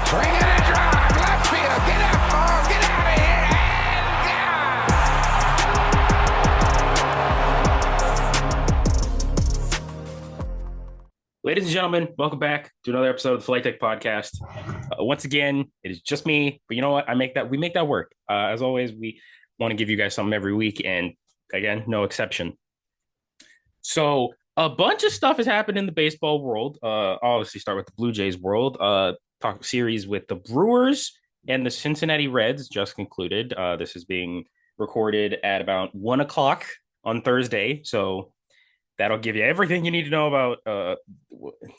Swing and a drive, left field, get up, oh, get out of here, and Ladies and gentlemen, welcome back to another episode of the Flight Deck Podcast. Once again, it is just me, but you know what? We make that work. As always, we want to give you guys something every week, and again, no exception. So a bunch of stuff has happened in the baseball world. I'll obviously start with the Blue Jays world. Talk series with the Brewers and the Cincinnati Reds just concluded. This is being recorded at about 1 o'clock on Thursday. So that'll give you everything you need to know about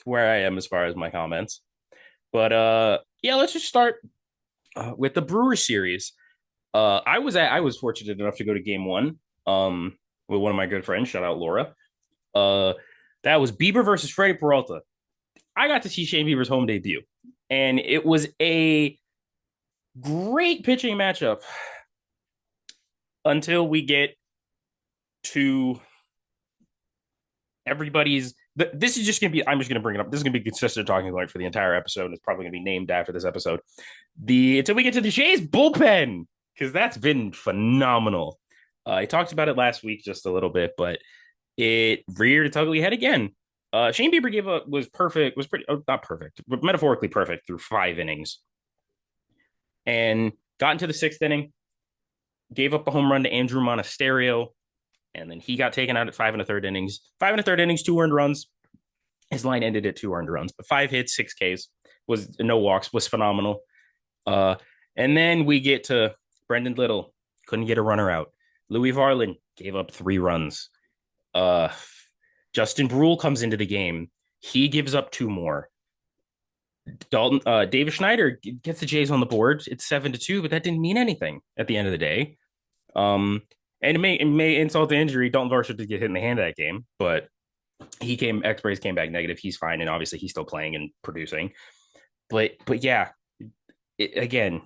where I am as far as my comments. But yeah, let's just start with the Brewers series. I was fortunate enough to go to game one with one of my good friends. Shout out Laura. That was Bieber versus Freddie Peralta. I got to see Shane Bieber's home debut, and it was a great pitching matchup until we get to everybody's. This is just going to be, I'm just going to bring it up. This is going to be consistent talking point for the entire episode. It's probably going to be named after this episode. Until we get to the JAYS bullpen, because that's been phenomenal. I talked about it last week just a little bit, but it reared its ugly head again. Shane Bieber was pretty, not perfect, but metaphorically perfect through 5 innings. And got into the 6th inning, gave up a home run to Andrew Monasterio, and then he got taken out at 5 1/3 innings. 5 1/3 innings, 2 earned runs. His line ended at 2 earned runs, but 5 hits, 6 Ks, was no walks, was phenomenal. And then we get to Brendan Little, couldn't get a runner out. Louis Varlin gave up 3 runs. Justin Brule comes into the game. He gives up 2 more. David Schneider gets the Jays on the board. It's 7-2, but that didn't mean anything at the end of the day. And it may insult the injury. Dalton Varsho did get hit in the hand that game, but X-rays came back negative. He's fine, and obviously he's still playing and producing. But yeah, again,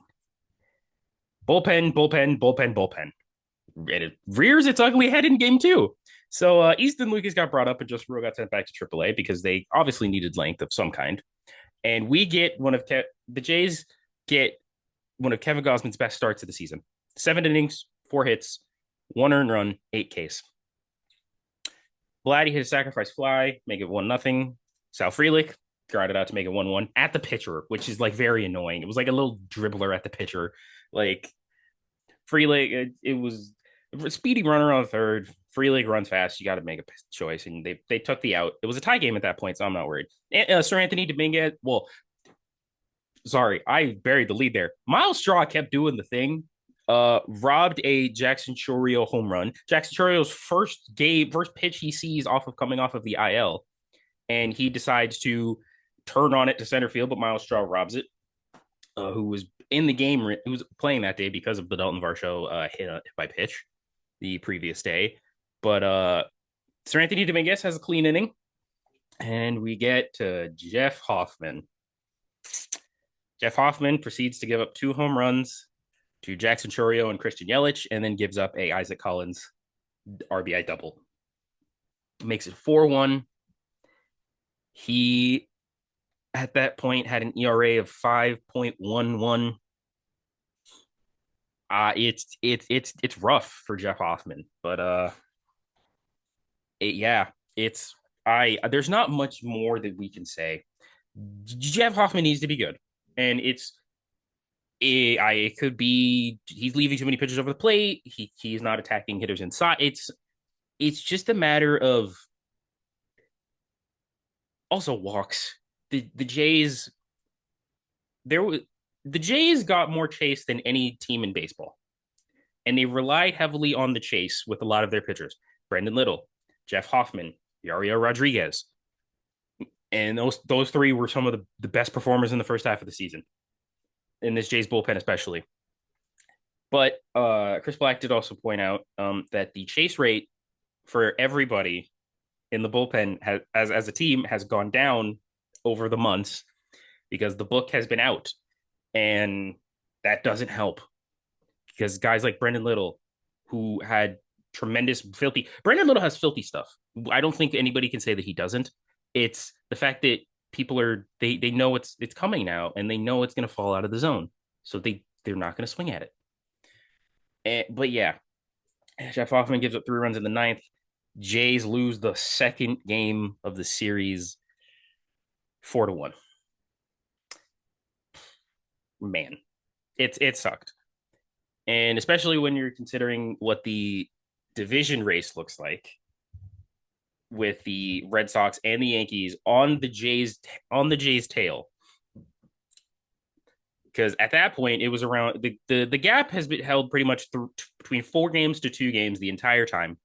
bullpen. And it rears its ugly head in game 2. So Easton Lucas got brought up, and Justin Brewer got sent back to AAA because they obviously needed length of some kind. And we get the Jays get one of Kevin Gausman's best starts of the season. 7 innings, 4 hits, 1 earned run, 8 Ks. Vladdy hit a sacrifice fly, make it 1-0. Sal Frelick grounded out to make it 1-1 at the pitcher, which is like very annoying. It was like a little dribbler at the pitcher. Like Frelick, it was a speedy runner on third. Frelick runs fast. You got to make a choice, and they took the out. It was a tie game at that point, so I'm not worried. Sir Anthony Dominguez, sorry, I buried the lead there. Miles Straw kept doing the thing. Robbed a Jackson Chourio home run. Jackson Chourio's first pitch he sees coming off of the IL, and he decides to turn on it to center field, but Miles Straw robs it. Who was in the game, who was playing that day because of the Dalton Varsho hit by pitch the previous day. But Sir Anthony Dominguez has a clean inning, and we get to Jeff Hoffman. Jeff Hoffman proceeds to give up 2 home runs to Jackson Chourio and Christian Yelich, and then gives up a Isaac Collins RBI double. Makes it 4-1. He, at that point, had an ERA of 5.11. It's rough for Jeff Hoffman, but there's not much more that we can say. Jeff Hoffman needs to be good, and it could be he's leaving too many pitches over the plate. He's not attacking hitters inside. It's just a matter of also walks. The Jays got more chase than any team in baseball, and they relied heavily on the chase with a lot of their pitchers. Brendan Little, Jeff Hoffman, Yariel Rodriguez, and those 3 were some of the best performers in the first half of the season, in this Jays bullpen especially. But Chris Black did also point out that the chase rate for everybody in the bullpen as a team has gone down over the months because the book has been out, and that doesn't help because guys like Brendan Little, who had Brendan Little has filthy stuff. I don't think anybody can say that he doesn't. It's the fact that people are they know it's coming now, and they know it's going to fall out of the zone, so they're not going to swing at it. But yeah, Jeff Hoffman gives up 3 runs in the ninth. Jays lose the second game of the series 4-1. Man, it sucked. And especially when you're considering what the division race looks like with the Red Sox and the Yankees on the Jays tail. Because at that point it was around the gap has been held pretty much between 4 games to 2 games the entire time.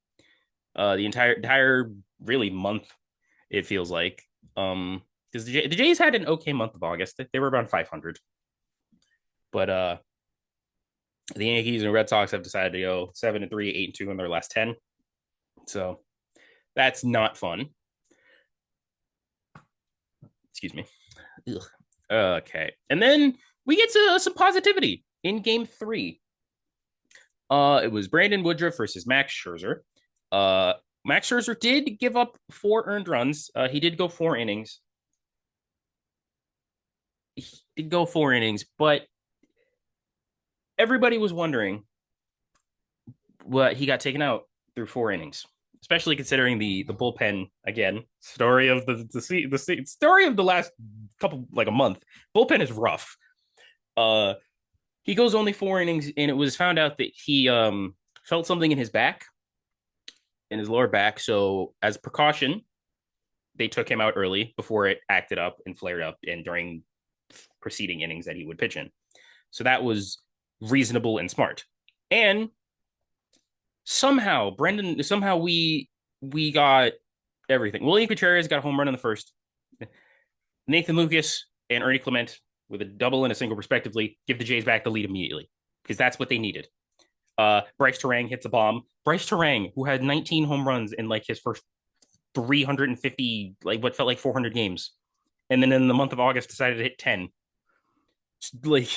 The entire really month, it feels like. Because the Jays had an okay month of August. They were around 500. But the Yankees and Red Sox have decided to go 7-3, 8-2 in their last 10. So that's not fun. Excuse me. Ugh. Okay. And then we get to some positivity in game 3. It was Brandon Woodruff versus Max Scherzer. Max Scherzer did give up 4 earned runs. He did go 4 innings. But everybody was wondering what he got taken out through 4 innings, especially considering the bullpen again. Story of the story of the last couple, like a month. Bullpen is rough. He goes only 4 innings, and it was found out that he felt something in his back, in his lower back. So as precaution, they took him out early before it acted up and flared up, and during preceding innings that he would pitch in. So that was reasonable and smart. And somehow we got everything. William Contreras got a home run in the first. Nathan Lucas and Ernie Clement with a double and a single respectively give the Jays back the lead immediately, because that's what they needed. Bryce Terang hits a bomb. Bryce Terang, who had 19 home runs in like his first 350, like what felt like 400 games, and then in the month of August decided to hit 10. Like,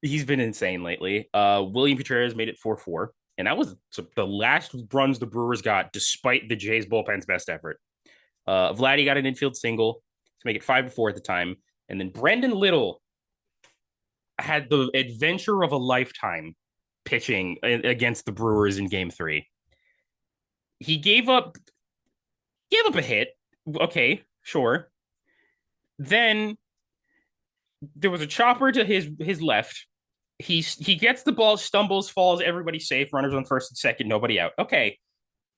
he's been insane lately. William Contreras made it 4-4, and that was the last runs the Brewers got, despite the Jays bullpen's best effort. Vladdy got an infield single to make it 5-4 at the time, and then Brendan Little had the adventure of a lifetime pitching against the Brewers in Game 3. He gave up a hit. Okay, sure. Then there was a chopper to his left. He gets the ball, stumbles, falls, everybody's safe, runners on first and second, nobody out. Okay,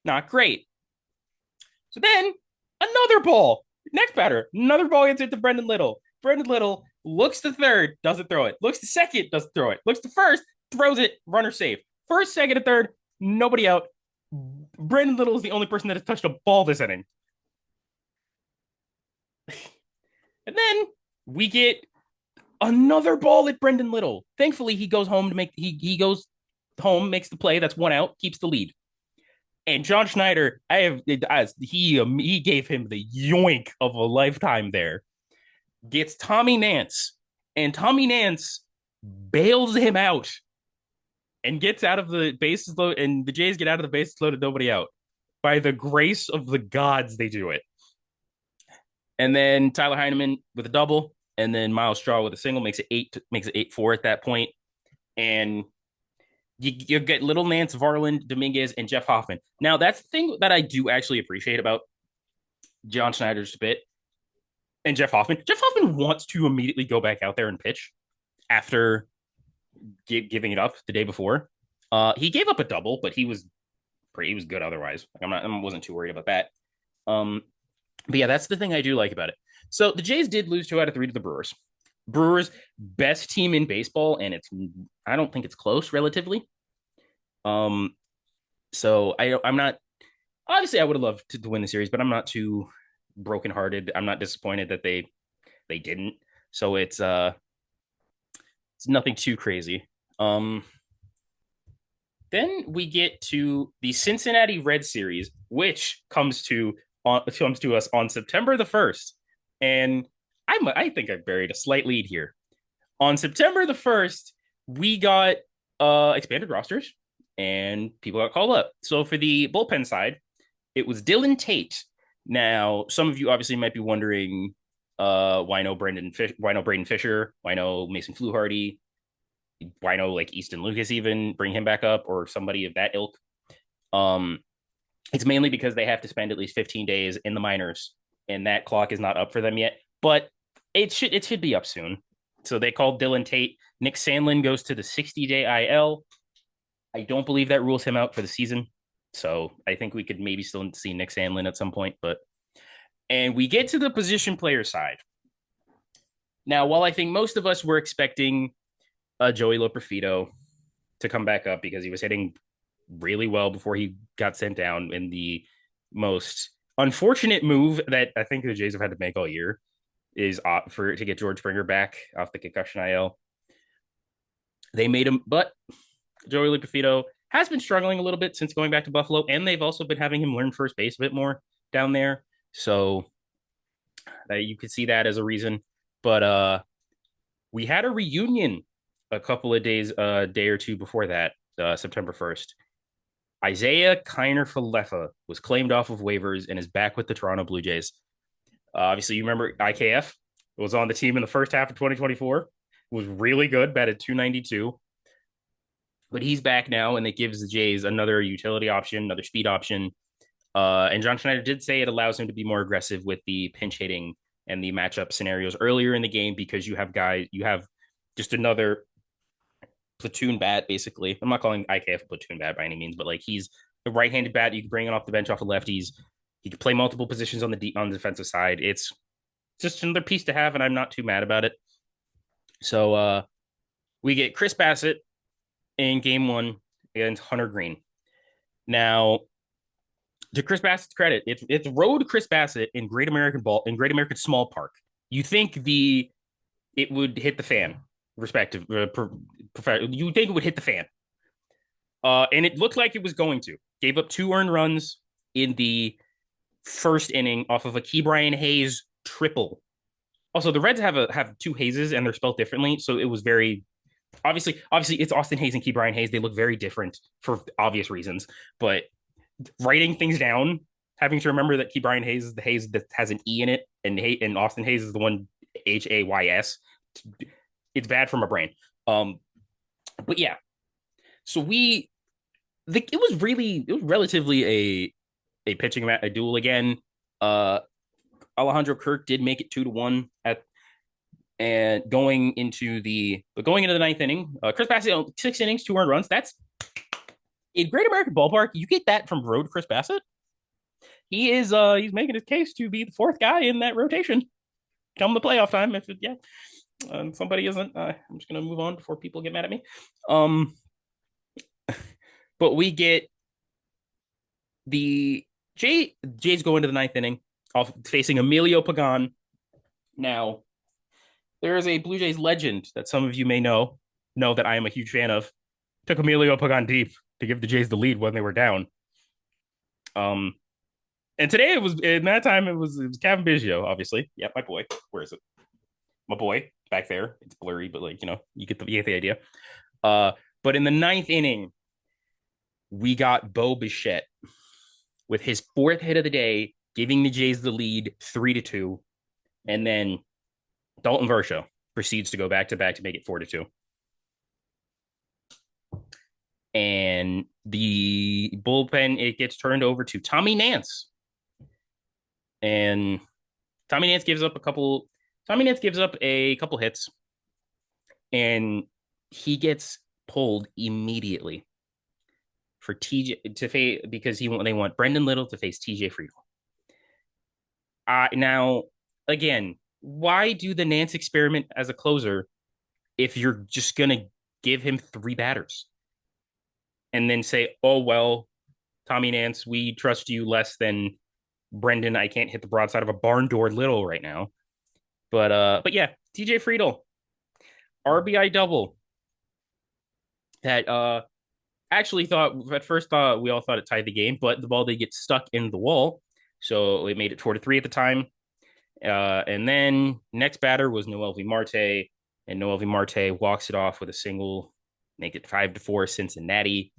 not great. So then another ball. Next batter, another ball gets into Brendan Little. Brendan Little looks to third, doesn't throw it. Looks to second, doesn't throw it. Looks to first, throws it, runner safe. First, second, and third, nobody out. Brendan Little is the only person that has touched a ball this inning. And then we get another ball at Brendan Little. Thankfully, he goes home he goes home, makes the play. That's 1 out, keeps the lead. And John Schneider, he gave him the yoink of a lifetime there. Gets Tommy Nance, and Tommy Nance bails him out and gets out of the bases loaded, and the Jays get out of the bases loaded, nobody out. By the grace of the gods, they do it. And then Tyler Heineman with a double, and then Miles Straw with a single makes it 8-4 at that point. And you get Little, Nance, Varland, Dominguez, and Jeff Hoffman. Now, that's the thing that I do actually appreciate about John Schneider's bit and Jeff Hoffman. Jeff Hoffman wants to immediately go back out there and pitch after giving it up the day before. He gave up a double, but he was good otherwise. I wasn't too worried about that. But yeah, that's the thing I do like about it. So the Jays did lose 2 out of 3 to the Brewers. Brewers, best team in baseball, and I don't think it's close relatively. So I'm not, obviously I would have loved to win the series, but I'm not too brokenhearted. I'm not disappointed that they didn't. So it's nothing too crazy. Then we get to the Cincinnati Red Series, which comes to us on September the 1st. And I think I buried a slight lead here. On September the 1st, we got expanded rosters and people got called up. So for the bullpen side, it was Dylan Tate. Now, some of you obviously might be wondering, Why no Braden Fisher? Why no Mason Fluharty? Why no like Easton Lucas? Even bring him back up or somebody of that ilk. Um, it's mainly because they have to spend at least 15 days in the minors, and that clock is not up for them yet. But it should be up soon. So they called Dylan Tate. Nick Sandlin goes to the 60-day IL. I don't believe that rules him out for the season. So I think we could maybe still see Nick Sandlin at some point. And we get to the position player side. Now, while I think most of us were expecting Joey Loperfido to come back up because he was hitting really well before he got sent down in the most unfortunate move that I think the Jays have had to make all year is to get George Springer back off the concussion IL. They made him, but Joey Loperfido has been struggling a little bit since going back to Buffalo, and they've also been having him learn first base a bit more down there. So you could see that as a reason. But we had a reunion a couple of days, a day or two before that, September 1st. Isaiah Kiner Falefa was claimed off of waivers and is back with the Toronto Blue Jays. Obviously, you remember IKF was on the team in the first half of 2024. Was really good, batted 292. But he's back now, and it gives the Jays another utility option, another speed option. And John Schneider did say it allows him to be more aggressive with the pinch hitting and the matchup scenarios earlier in the game because you have just another platoon bat, basically. I'm not calling IKF a platoon bat by any means, but like he's a right-handed bat. You can bring it off the bench off the lefties. He can play multiple positions on the defensive side. It's just another piece to have, and I'm not too mad about it. So we get Chris Bassett in game one against Hunter Green. Now, to Chris Bassett's credit, it's road Chris Bassett in Great American Small Park. You think it would hit the fan, you think it would hit the fan. And it looked like it was going to. Gave up 2 earned runs in the first inning off of a Ke'Bryan Hayes triple. Also, the Reds have 2 Hayeses and they're spelled differently, so it was very obviously it's Austin Hayes and Ke'Bryan Hayes. They look very different for obvious reasons, but writing things down, having to remember that Ke'Bryan Hayes is the Hayes that has an E in it, and Austin Hayes is the one Hays. It's bad for my brain. But yeah, so it was relatively a pitching a duel again. Alejandro Kirk did make it 2-1 going into the ninth inning. Chris Bassett 6 innings, 2 earned runs. That's in Great American Ballpark. You get that from road Chris Bassett. He's making his case to be the 4th guy in that rotation come the playoff time. Somebody isn't, I'm just gonna move on before people get mad at me. But we get the Jays go into the ninth inning off facing Emilio Pagan. Now, there is a Blue Jays legend that some of you may know that I am a huge fan of. Took Emilio Pagan deep to give the Jays the lead when they were down. And today it was Kevin Biggio, obviously. Yeah, my boy. Where is it? My boy back there. It's blurry, but you get the idea. But in the ninth inning, we got Bo Bichette with his 4th hit of the day, giving the Jays the lead 3-2. And then Dalton Varsho proceeds to go back-to-back to make it 4-2. And the bullpen, it gets turned over to Tommy Nance. And Tommy Nance gives up a couple hits. And he gets pulled immediately for TJ to face because they want Brendan Little to face TJ Friedel. Now, again, why do the Nance experiment as a closer if you're just gonna give him 3 batters and then say, oh well, Tommy Nance, we trust you less than Brendan. I can't hit the broadside of a barn door Little right now. But yeah, TJ Friedel, RBI double. That actually we all thought it tied the game, but the ball did get stuck in the wall, so it made it 4-3 at the time. And then next batter was Noel V. Marte, and Noel V. Marte walks it off with a single, make it 5-4 Cincinnati.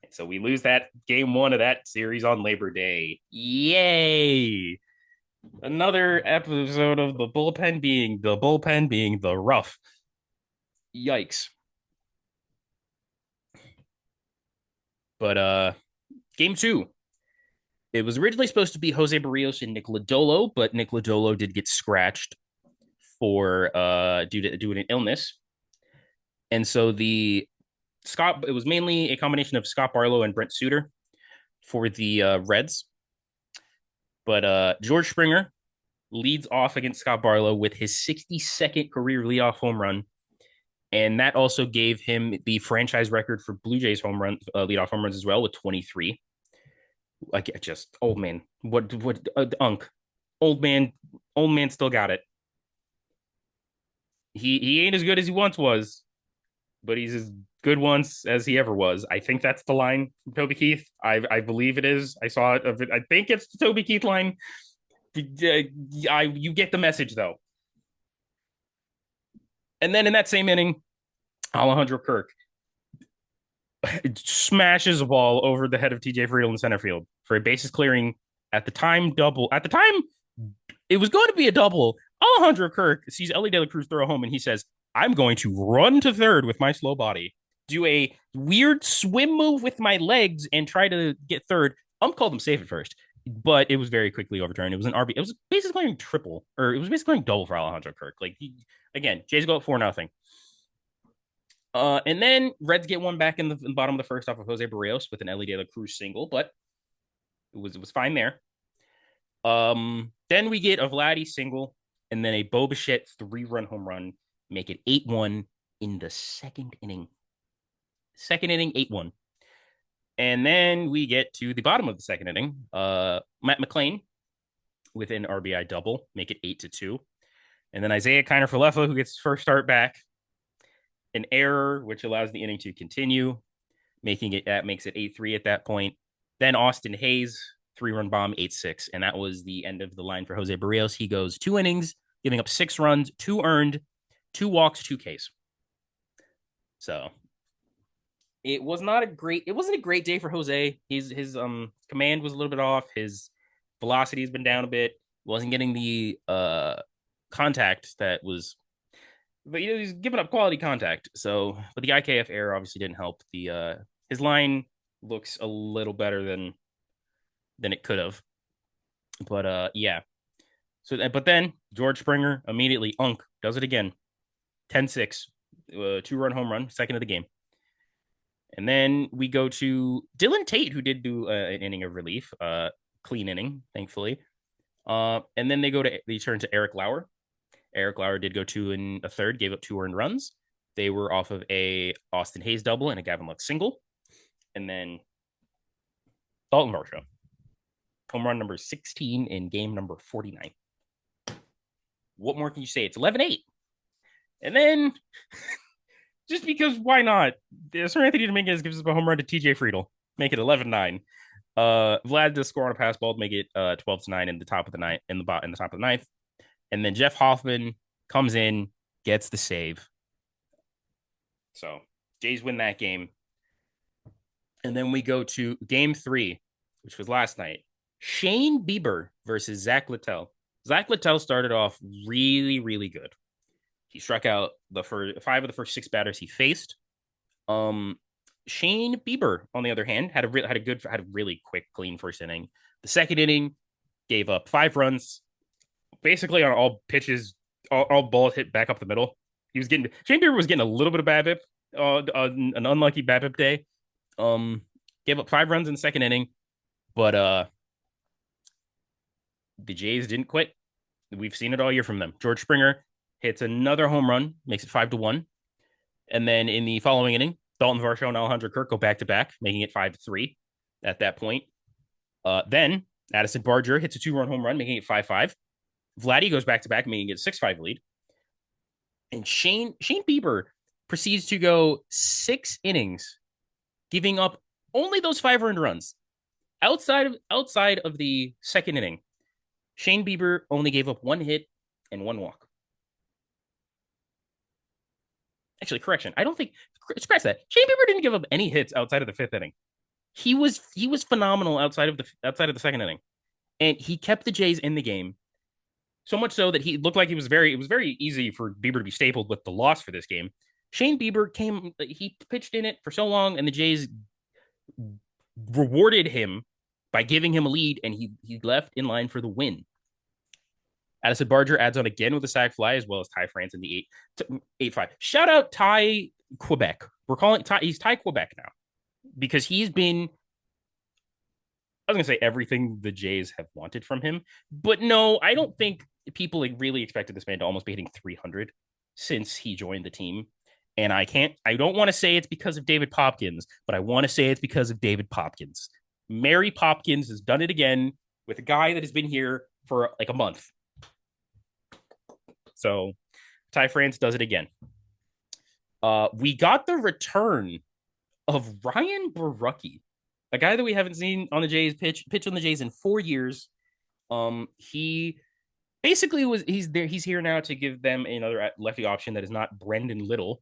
And so we lose that game 1 of that series on Labor Day. Yay! Another episode of the bullpen being the rough. Yikes. But game two. It was originally supposed to be Jose Barrios and Nick Lodolo, but Nick Lodolo did get scratched for due to an illness. And so the Scott it was mainly a combination of Scott Barlow and Brent Suter for the Reds. But George Springer leads off against Scott Barlow with his 62nd career leadoff home run. And that also gave him the franchise record for Blue Jays home run leadoff home runs as well with 23. Like just old man. What unk. Old man old man still got it. He ain't as good as he once was, but he's as good once as he ever was. I think that's the line from Toby Keith. I believe it is. I saw it. I think it's the Toby Keith line. You get the message though. And then in that same inning, Alejandro Kirk smashes a ball over the head of TJ Friedl in center field for a bases clearing at the time double. At the time, it was going to be a double. Alejandro Kirk sees Ellie De La Cruz throw home and he says, I'm going to run to third with my slow body, do a weird swim move with my legs, and try to get third. Called him safe at first, but it was very quickly overturned. It was an RB. It was basically a triple, or it was basically a double for Alejandro Kirk. Again, Jays go up 4-0. And then Reds get one back in the bottom of the first off of Jose Barrios with an Ellie De La Cruz single, but it was fine there. Then we get a Vladdy single and then a Bo Bichette 3-run home run, make it 8-1 in the second inning. Second inning, 8-1. And then we get to the bottom of the second inning. Matt McLean with an RBI double, make it 8-2. And then Isaiah Kiner-Falefa, who gets his first start back, an error, which allows the inning to continue, making it that makes it 8-3 at that point. Then Austin Hayes, 3-run bomb, 8-6. And that was the end of the line for Jose Barrios. He goes 2 innings, giving up 6 runs, 2 earned, 2 walks, 2 Ks. So it wasn't a great day for Jose. His command was a little bit off. His velocity has been down a bit. Wasn't getting the contact that was, but he's giving up quality contact. So, but the IKF error obviously didn't help. The his line looks a little better than it could have. But yeah. So, but then George Springer immediately does it again. 10-6, 2-run home run, second of the game. And then we go to Dylan Tate, who did do an inning of relief, clean inning, thankfully. And then they turn to Eric Lauer. Eric Lauer did go 2 1/3, gave up 2 earned runs. They were off of a Austin Hayes double and a Gavin Lux single. And then Dalton Varsho, home run number 16 in game number 49. What more can you say? It's 11-8. And then, just because why not? Sir Anthony Dominguez gives up a home run to TJ Friedl, make it 11-9. Vlad does score on a pass ball to make it 12-9 in the top of the ninth, in the top of the ninth. And then Jeff Hoffman comes in, gets the save. So Jays win that game. And then we go to game 3, which was last night. Shane Bieber versus Zach Littell. Zach Littell started off really, really good. He struck out the first 5 of the first 6 batters he faced. Shane Bieber, on the other hand, had a really quick, clean first inning. The second inning, gave up 5 runs, basically on all pitches, all balls hit back up the middle. Shane Bieber was getting a little bit of BABIP, an unlucky BABIP day. Gave up 5 runs in the second inning, but the Jays didn't quit. We've seen it all year from them. George Springer hits another home run, makes it 5-1. And then in the following inning, Dalton Varsho and Alejandro Kirk go back-to-back, making it 5-3 at that point. Then Addison Barger hits a 2-run home run, making it 5-5. Vladdy goes back-to-back, making it a 6-5 lead. And Shane Bieber proceeds to go 6 innings, giving up only those 5 earned runs. Outside of the second inning, Shane Bieber only gave up 1 hit and 1 walk. Actually, correction. I don't think scratch that. Shane Bieber didn't give up any hits outside of the 5th inning. He was phenomenal outside of the second inning, and he kept the Jays in the game. So much so that he looked like it was very easy for Bieber to be stapled with the loss for this game. Shane Bieber he pitched in it for so long, and the Jays rewarded him by giving him a lead, and he left in line for the win. Addison Barger adds on again with a sac fly, as well as Ty France in the 8-5. Shout out Ty Quebec. We're calling Ty, he's Ty Quebec now because he's been, I was going to say everything the Jays have wanted from him. But no, I don't think people really expected this man to almost be hitting 300 since he joined the team. And I don't want to say it's because of David Popkins, but I want to say it's because of David Popkins. Mary Popkins has done it again with a guy that has been here for like a month. So Ty France does it again. We got the return of Ryan Borucki, a guy that we haven't seen on the Jays pitch on the Jays in 4 years. He basically he's here now to give them another lefty option that is not Brendan Little,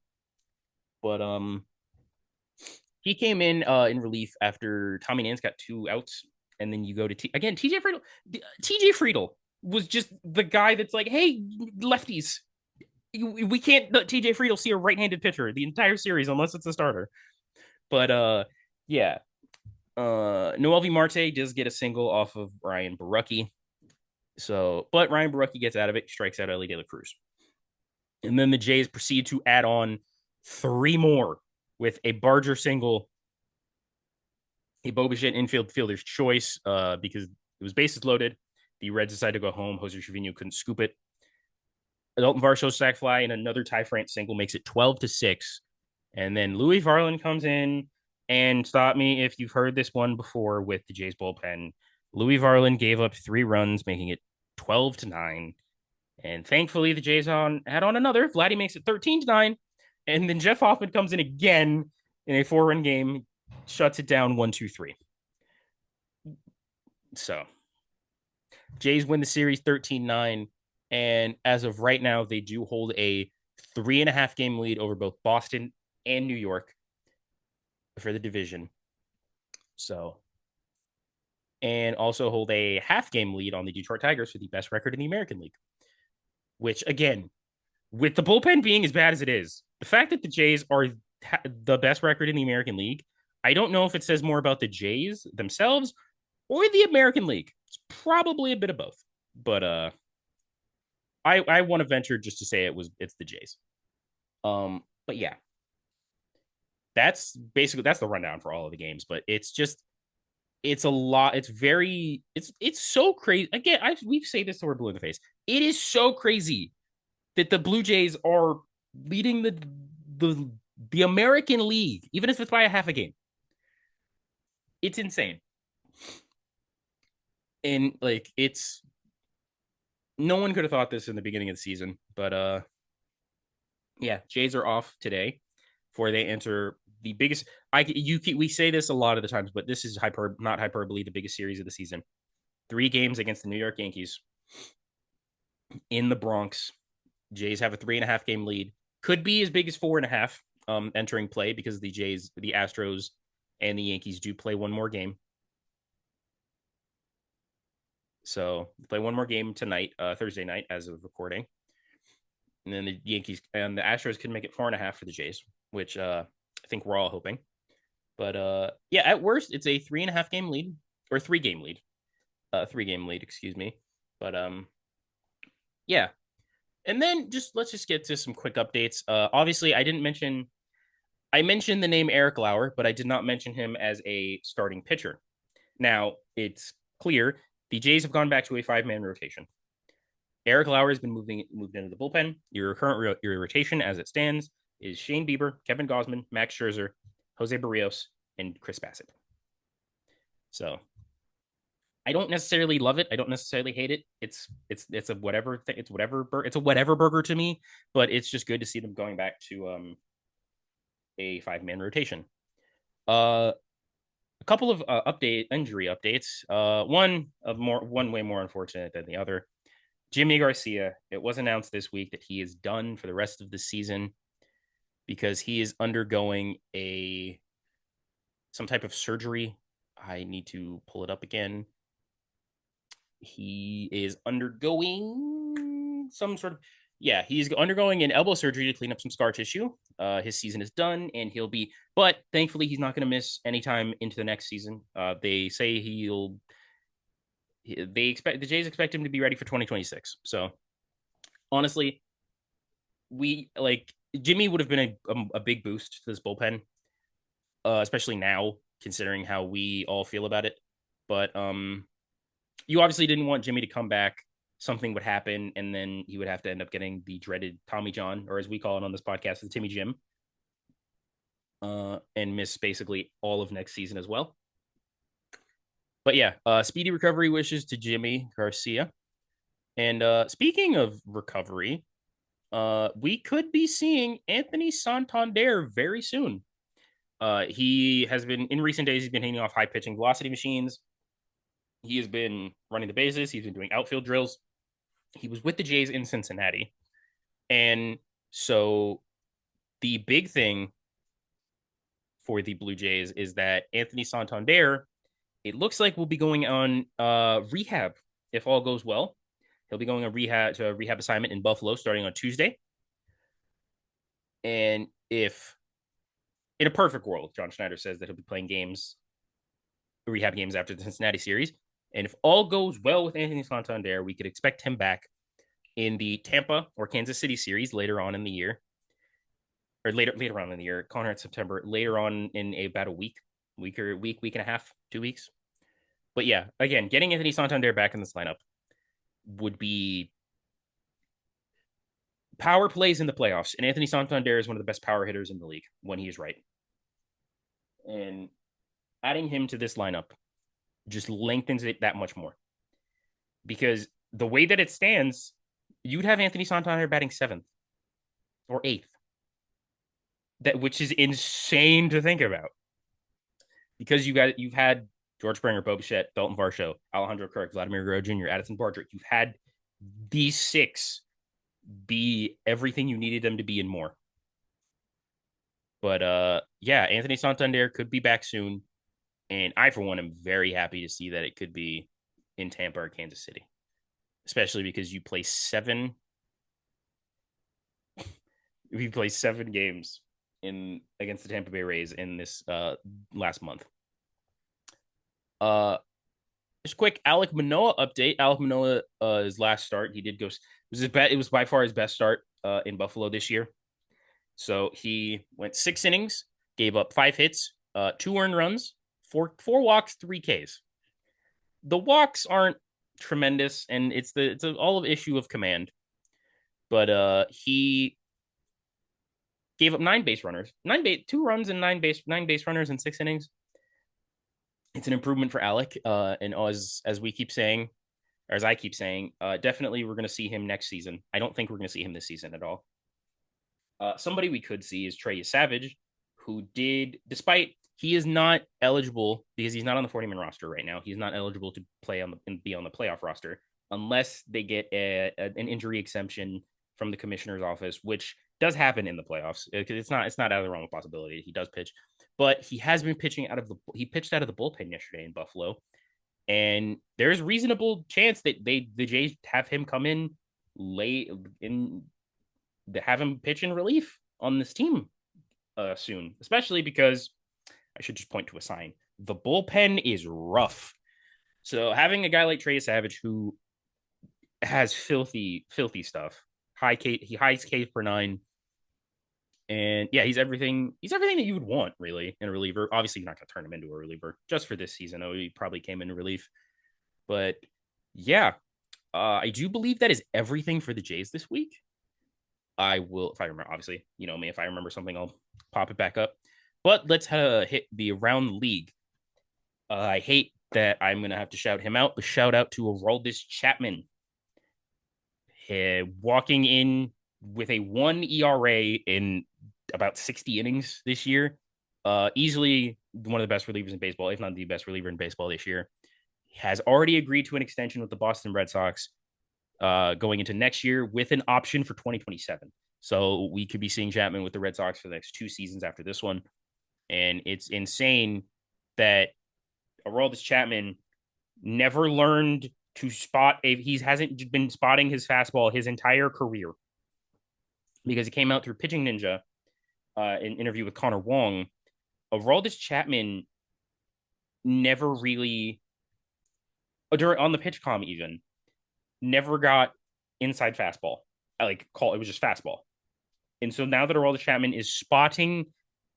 but he came in relief after Tommy Nance got 2 outs, and then you go to TJ Friedl. TJ Friedl was just the guy that's like, hey, lefties, we can't let TJ Friedl see a right-handed pitcher the entire series unless it's a starter. But yeah. Noelvi Marte does get a single off of Ryan Borucki. But Ryan Borucki gets out of it, strikes out Ellie De La Cruz. And then the Jays proceed to add on 3 more with a Barger single, a Bo Bichette infield fielder's choice, because it was bases loaded. The Reds decided to go home. Jose Trevino couldn't scoop it. Dalton Varsho sac fly and another Ty France single makes it 12-6. And then Louis Varland comes in, and stop me if you've heard this one before with the Jays bullpen. Louis Varland gave up 3 runs, making it 12-9. And thankfully, the Jays had on another. Vladdy makes it 13-9. And then Jeff Hoffman comes in again in a 4-run game, shuts it down 1-2-3. So, Jays win the series 13-9. And as of right now, they do hold a 3.5 game lead over both Boston and New York for the division. So, and also hold a half game lead on the Detroit Tigers for the best record in the American League. Which, again, with the bullpen being as bad as it is, the fact that the Jays are the best record in the American League, I don't know if it says more about the Jays themselves or the American League. It's probably a bit of both. But I want to venture just to say it's the Jays. But yeah, that's the rundown for all of the games. But it's a lot. It's so crazy. Again, we say this till we're blue in the face. It is so crazy that the Blue Jays are leading the American League, even if it's by a half a game. It's insane. And like no one could have thought this in the beginning of the season, but yeah, Jays are off today before they enter the biggest. We say this a lot of the times, but this is not hyperbole. The biggest series of the season: 3 games against the New York Yankees in the Bronx. Jays have a 3.5 game lead. Could be as big as 4.5 entering play because the Astros, and the Yankees do play one more game. So play one more game tonight, Thursday night, as of recording. And then the Yankees and the Astros can make it 4.5 for the Jays, which I think we're all hoping. But yeah, at worst, it's a 3.5 game lead or 3 game lead, 3 game lead, excuse me. But yeah. And then let's just get to some quick updates. Obviously, I mentioned the name Eric Lauer, but I did not mention him as a starting pitcher. Now, it's clear the Jays have gone back to a 5-man rotation. Eric Lauer has been moved into the bullpen. Your current rotation as it stands is Shane Bieber, Kevin Gausman, Max Scherzer, Jose Barrios, and Chris Bassett. So I don't necessarily love it. I don't necessarily hate it. It's a whatever thing. It's a whatever burger to me, but it's just good to see them going back to a 5-man rotation. A couple of injury updates. One way more unfortunate than the other. Jimmy Garcia. It was announced this week that he is done for the rest of the season because he is undergoing some type of surgery. I need to pull it up again. He is undergoing undergoing some sort of he's undergoing an elbow surgery to clean up some scar tissue. His season is done, and but thankfully he's not going to miss any time into the next season. They say the Jays expect him to be ready for 2026. So honestly, we like Jimmy would have been a big boost to this bullpen, especially now considering how we all feel about it. But you obviously didn't want Jimmy to come back. Something would happen, and then he would have to end up getting the dreaded Tommy John, or as we call it on this podcast, the Timmy Jim, and miss basically all of next season as well. But yeah, speedy recovery wishes to Jimmy Garcia. And speaking of recovery, we could be seeing Anthony Santander very soon. He has been in recent days. He's been handing off high pitching velocity machines. He has been running the bases. He's been doing outfield drills. He was with the Jays in Cincinnati, and so the big thing for the Blue Jays is that Anthony Santander, it looks like, will be going on rehab if all goes well. He'll be going to a rehab assignment in Buffalo starting on Tuesday. And if in a perfect world, John Schneider says that he'll be playing rehab games after the Cincinnati series. And if all goes well with Anthony Santander, we could expect him back in the Tampa or Kansas City series later on in the year. Or later on in the year, Connor at September, later on in about a week and a half, 2 weeks. But yeah, again, getting Anthony Santander back in this lineup would be power plays in the playoffs. And Anthony Santander is one of the best power hitters in the league when he is right. And adding him to this lineup just lengthens it that much more. Because the way that it stands, you'd have Anthony Santander batting 7th or 8th. Which is insane to think about. Because you've had George Springer, Bo Bichette, Dalton Varsho, Alejandro Kirk, Vladimir Guerrero Jr., Addison Barger. You've had these 6 be everything you needed them to be and more. But Anthony Santander could be back soon. And I, for one, am very happy to see that it could be in Tampa or Kansas City. Especially because you play 7 games against the Tampa Bay Rays in this last month. Just a quick Alek Manoah update. Alek Manoah, his last start, he did go. It was by far his best start in Buffalo this year. So he went 6 innings, gave up 5 hits, 2 earned runs, 4 walks, 3 Ks. The walks aren't tremendous, and it's all of issue of command. But he gave up 9 base runners, 2 runs and 9 base runners in 6 innings. It's an improvement for Alek. And as we keep saying, or as I keep saying, definitely we're going to see him next season. I don't think we're going to see him this season at all. Somebody we could see is Trey Savage, who despite he is not eligible because he's not on the 40-man roster right now. He's not eligible to play and be on the playoff roster unless they get an injury exemption from the commissioner's office, which does happen in the playoffs. It's not out of the realm of possibility. He does pitch, but he has been pitching he pitched out of the bullpen yesterday in Buffalo, and there's reasonable chance that the Jays have him come in late have him pitch in relief on this team soon, especially because I should just point to a sign. The bullpen is rough. So having a guy like Trey Savage who has filthy stuff, high K per 9, and he's everything that you would want really in a reliever. Obviously, you're not going to turn him into a reliever just for this season. He probably came into relief, but I do believe that is everything for the Jays this week. I will, if I remember, obviously, you know me, if I remember something, I'll pop it back up. But let's hit the around the league. I hate that I'm going to have to shout him out, but shout out to Aroldis Chapman. Walking in with a 1 ERA in about 60 innings this year. Easily one of the best relievers in baseball, if not the best reliever in baseball this year. Has already agreed to an extension with the Boston Red Sox going into next year with an option for 2027. So we could be seeing Chapman with the Red Sox for the next 2 seasons after this one. And it's insane that Aroldis Chapman never learned to spot he hasn't been spotting his fastball his entire career because he came out through Pitching Ninja, an interview with Connor Wong. Aroldis Chapman never really, during on the pitch com even, never got inside fastball. It was just fastball. And so now that Aroldis Chapman is spotting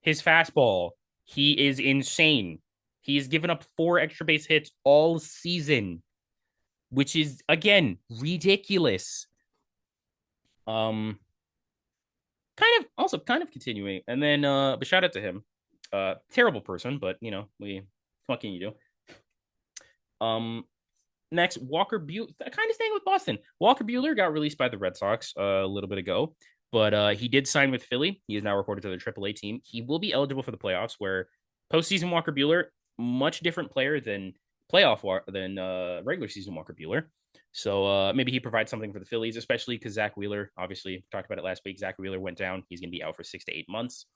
his fastball, he is insane. He has given up 4 extra base hits all season, which is again ridiculous. Kind of continuing, and then but shout out to him. Terrible person, but what can you do? Next, Walker Buehler, kind of staying with Boston. Walker Buehler got released by the Red Sox a little bit ago, but he did sign with Philly. He is now reported to the AAA team. He will be eligible for the playoffs, where postseason Walker Buehler, much different player than regular season Walker Buehler. So maybe he provides something for the Phillies, especially because Zach Wheeler, obviously talked about it last week. Zach Wheeler went down. He's going to be out for 6 to 8 months.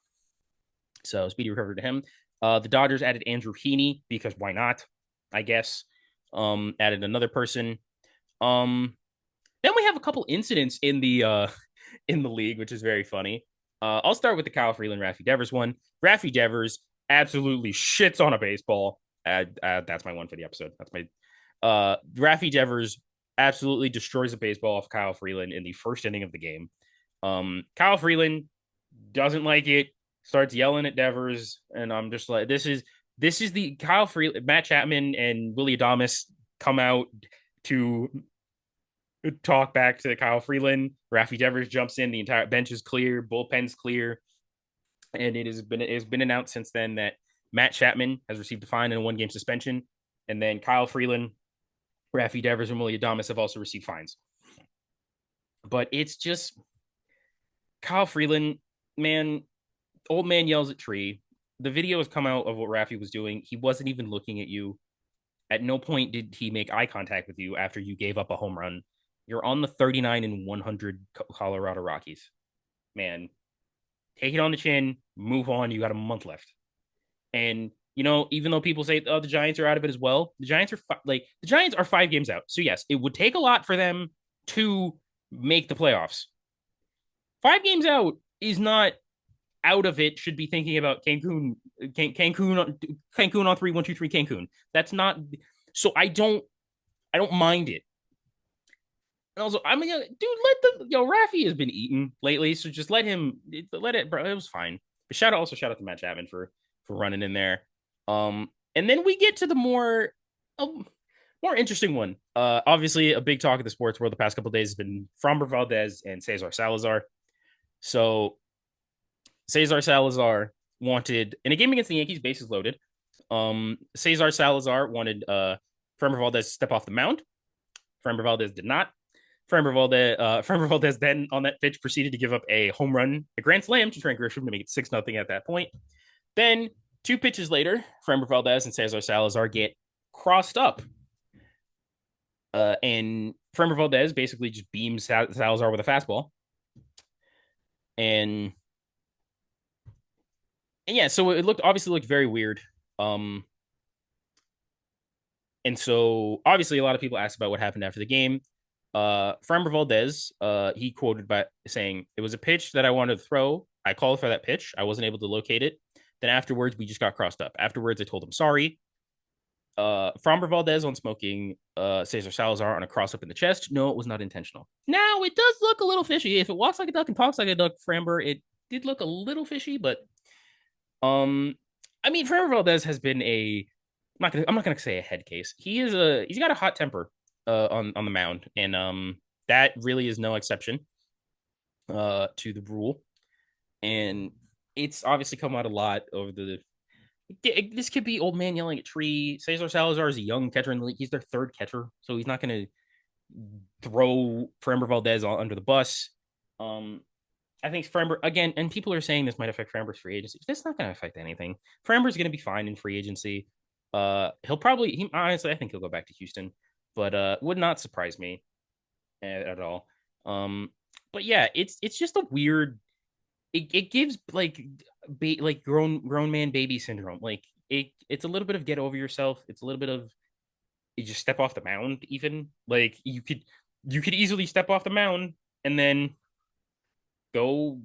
So speedy recovery to him. The Dodgers added Andrew Heaney because why not? I guess. Added another person. Then we have a couple incidents in the league, which is very funny. I'll start with the Kyle Freeland, Rafi Devers one. Rafi Devers absolutely shits on a baseball. That's my one for the episode. That's my Rafi Devers absolutely destroys a baseball off Kyle Freeland in the first inning of the game. Kyle Freeland doesn't like it, starts yelling at Devers, and I'm just like, this is the Kyle Freeland. Matt Chapman and Willie Adames come out to talk back to Kyle Freeland. Rafi Devers jumps in, the entire bench is clear, bullpen's clear, and it has been announced since then that Matt Chapman has received a fine and a 1-game suspension, and then Kyle Freeland, Rafi Devers, and Willie Adames have also received fines. But it's just Kyle Freeland, man. Old man yells at tree. The video has come out of what Rafi was doing. He wasn't even looking at you. At no point did he make eye contact with you after you gave up a home run. You're on the 39-100 Colorado Rockies. Man, take it on the chin, move on. You got a month left. And, even though people say, the Giants are out of it as well, the Giants are 5 games out. So, yes, it would take a lot for them to make the playoffs. 5 games out is not out of it, should be thinking about Cancun on 3, 1, 2, 3, Cancun. That's not, so I don't mind it. And also, Rafi has been eating lately, so just let it, bro. It was fine. But shout out to Matt Chapman for running in there. And then we get to the more interesting one. Obviously, a big talk of the sports world the past couple of days has been Framber Valdez and Cesar Salazar. So Cesar Salazar wanted, in a game against the Yankees, bases loaded. Cesar Salazar wanted Framber Valdez to step off the mound. Framber Valdez did not. Framber Valdez then on that pitch proceeded to give up a home run, a grand slam to Trent Grisham to make it 6-0 at that point. Then 2 pitches later, Framber Valdez and Cesar Salazar get crossed up. And Framber Valdez basically just beams Salazar with a fastball. And yeah, so it obviously looked very weird. And so obviously a lot of people asked about what happened after the game. Framber Valdez, he quoted by saying, "It was a pitch that I wanted to throw. I called for that pitch. I wasn't able to locate it. Then afterwards, we just got crossed up. Afterwards, I told him sorry." Framber Valdez on smoking Cesar Salazar on a cross up in the chest. No, it was not intentional. Now, it does look a little fishy. If it walks like a duck and talks like a duck, Framber, it did look a little fishy, but Framber Valdez has been I'm not gonna say a head case. He's got a hot temper on the mound, and that really is no exception to the rule. And it's obviously come out a lot over this could be old man yelling at tree. Cesar Salazar is a young catcher in the league. He's their 3rd catcher, so he's not going to throw Framber Valdez under the bus. I think Framber, again, and people are saying this might affect Framber's free agency. That's not going to affect anything. Framber's going to be fine in free agency. Honestly, I think he'll go back to Houston, but would not surprise me at all. But yeah, it's just a weird. It gives like grown man baby syndrome. Like it's a little bit of get over yourself. It's a little bit of you just step off the mound. Even like you could easily step off the mound and then go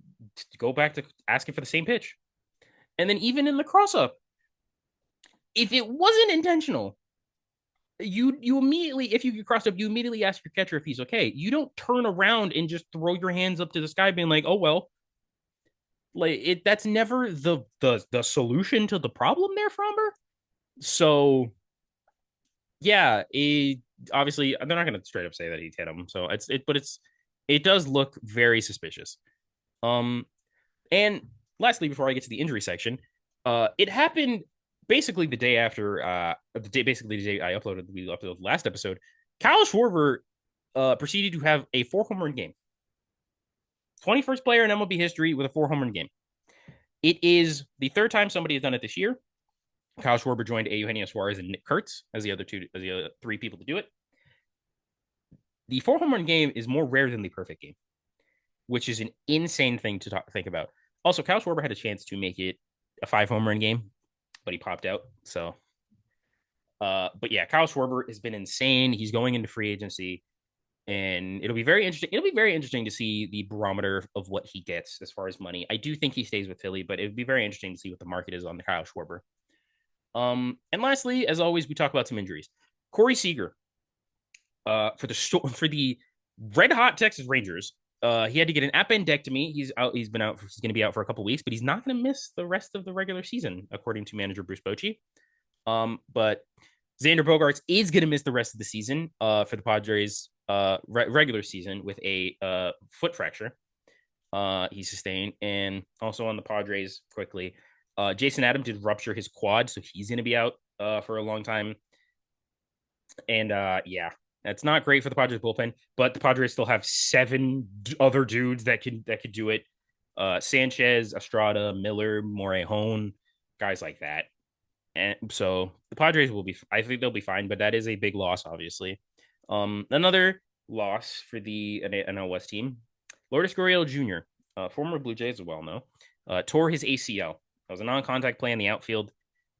go back to asking for the same pitch. And then even in the cross up, if it wasn't intentional, you immediately, if you get crossed up, you immediately ask your catcher if he's okay. You don't turn around and just throw your hands up to the sky being like, oh well. Like it, that's never the solution to the problem there, Fromber. So yeah, obviously they're not going to straight up say that he hit him. So but it does look very suspicious. Um, and lastly, before I get to the injury section, it happened basically the day after basically the day we uploaded the last episode. Kyle Schwarber proceeded to have a 4 home run game. 21st player in MLB history with a 4 home run game. It is the third time somebody has done it this year. Kyle Schwarber joined Eugenio Suarez and Nick Kurtz as the other 3 people to do it. The 4 home run game is more rare than the perfect game, which is an insane thing to think about. Also, Kyle Schwarber had a chance to make it a 5 home run game, but he popped out. So, but yeah, Kyle Schwarber has been insane. He's going into free agency, and it'll be very interesting. It'll be very interesting to see the barometer of what he gets as far as money. I do think he stays with Philly, but it'd be very interesting to see what the market is on the Kyle Schwarber. And lastly, as always, we talk about some injuries. Corey Seager, for the red hot Texas Rangers, he had to get an appendectomy. He's out. He's been out. He's going to be out for a couple weeks, but he's not going to miss the rest of the regular season, according to manager Bruce Bochy. But Xander Bogaerts is going to miss the rest of the season for the Padres regular season with a foot fracture he sustained. And also on the Padres, quickly, Jason Adams did rupture his quad, so he's going to be out for a long time. And yeah, that's not great for the Padres bullpen, but the Padres still have 7 other dudes that could do it. Sanchez, Estrada, Miller, Morejón, guys like that. And so the Padres will be, I think they'll be fine, but that is a big loss, obviously. Another loss for the NL West team, Lourdes Gurriel Jr., former Blue Jays as well, tore his ACL. That was a non-contact play in the outfield,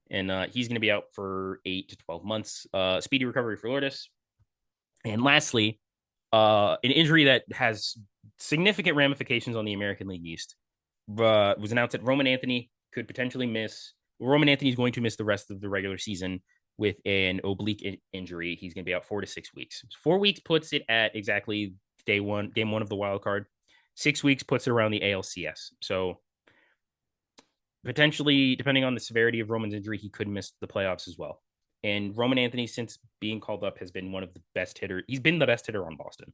and he's going to be out for 8 to 12 months. Speedy recovery for Lourdes. And lastly, an injury that has significant ramifications on the American League East was announced that Roman Anthony could potentially miss. Roman Anthony is going to miss the rest of the regular season with an oblique injury. He's going to be out 4 to 6 weeks. 4 weeks puts it at exactly game one of the wild card. 6 weeks puts it around the ALCS. So potentially, depending on the severity of Roman's injury, he could miss the playoffs as well. And Roman Anthony, since being called up, has been one of the best hitters. He's been the best hitter on Boston,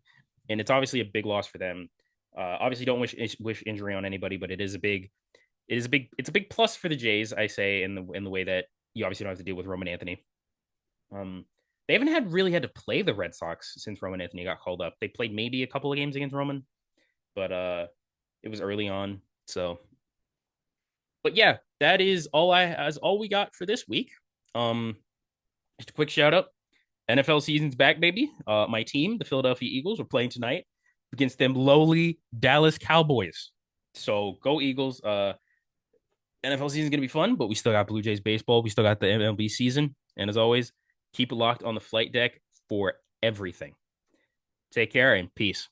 and it's obviously a big loss for them. Obviously, don't wish injury on anybody, but it's a big plus for the Jays, I say, in the way that you obviously don't have to deal with Roman Anthony. They haven't really had to play the Red Sox since Roman Anthony got called up. They played maybe a couple of games against Roman, but it was early on. So, but yeah, that is all we got for this week. Just a quick shout out. NFL season's back, baby. My team, the Philadelphia Eagles, are playing tonight against them lowly Dallas Cowboys. So go Eagles. NFL season's going to be fun, but we still got Blue Jays baseball. We still got the MLB season. And as always, keep it locked on the flight deck for everything. Take care and peace.